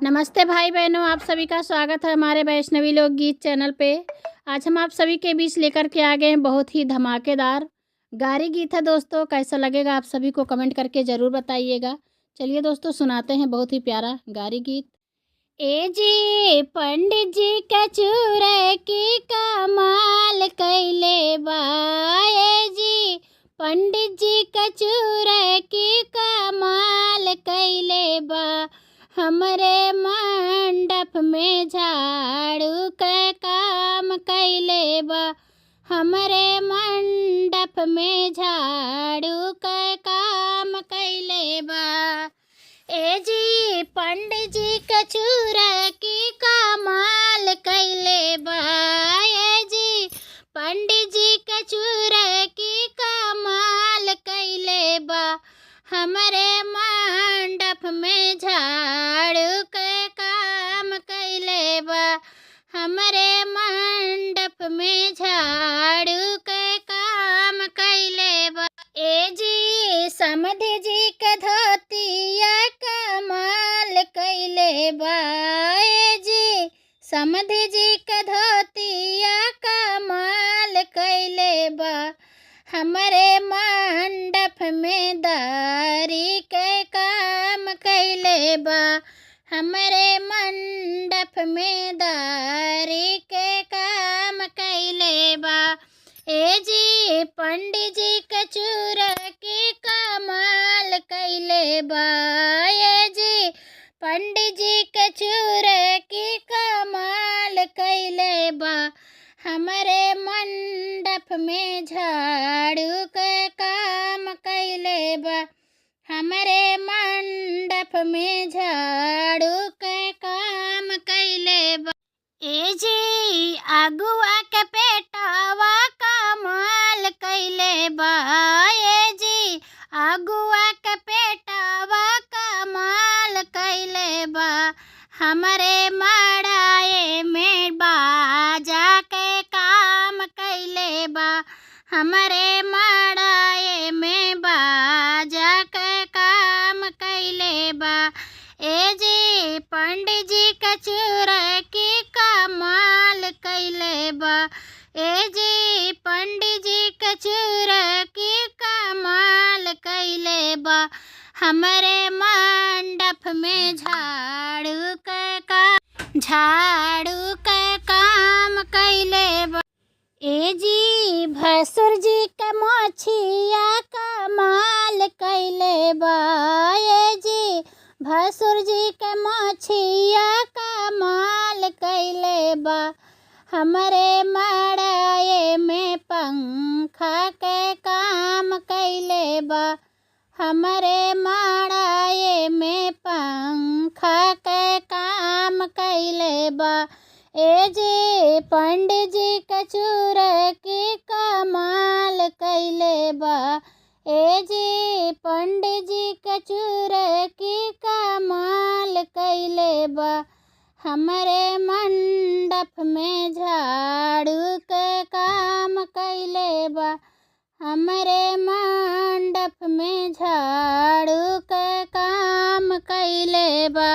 नमस्ते भाई बहनों, आप सभी का स्वागत है हमारे वैष्णवी लोकगीत चैनल पे। आज हम आप सभी के बीच लेकर के आ गए हैं बहुत ही धमाकेदार गारी गीत है। दोस्तों कैसा लगेगा आप सभी को कमेंट करके ज़रूर बताइएगा। चलिए दोस्तों सुनाते हैं बहुत ही प्यारा गारी गीत। ए जी पंडित जी का चूरे की कमाल कैले बा। ए जी पंडित जी का चूरे की कमाल कैले बा। हमरे मंडप में झाड़ू के काम कैले बा। हमरे मंडप में झाड़ू के काम कैले बा। ए जी पंडित जी कचूरा की कमाल कैले बा। ए जी पंडित जी कचूरा की कमाल कैले बा। हमरे मंडप में झाड़ू के काम कैले बा। हमरे मंडप में झाड़ू के काम कैले बा। ए जी समधि जी के धोतिया कमाल कैले बा। ए जी समधि जी के धोतिया कमाल कैले बा। हमरे मंडप में दारी के काम कैले बा। हमरे मंडप में दारी के काम कैले बा। ए जी पंडित जी कचूरा की कमाल कैले बा। ए जी पंडित जी कचूरा की कमाल कैले बा। हमरे मंडप में झाड़ू के काम कैले बा। हमरे मंडप में झाड़ू के काम कैले बा। ए जी अगुआ के पेटावा कमाल कैले बा। ए जी अगुआ के पेटावा कमाल कैले बा। हमरे मड़ाए में बाजा के काम कैले बा। हमरे मड़ाए में बाजा के काम कैले बा। ए जी पंडित जी कचूरा की कमाल कैले बा। ए जी पंडित जी कचूरा की कमाल कैले बा। हमरे मंडप में झाड़ू के काम कैले बा। ए जी भसुर जी के मोछिया कमाल कैले बा। ए जी भसुर जी के मोछिया कमाल कैले बा। हमरे मड़ाए में पंखा के काम कैले बा। हमरे मड़ाए में पंखा के काम कैले बा। ए जी पंडित जी कचूरा की कमाल कैले बा। ए जी पंडित जी कचूरा की कमाल कैले बा। हमरे मंडप में झाड़ू के काम कैले बा। हमरे मंडप में झाड़ू के काम कैले बा।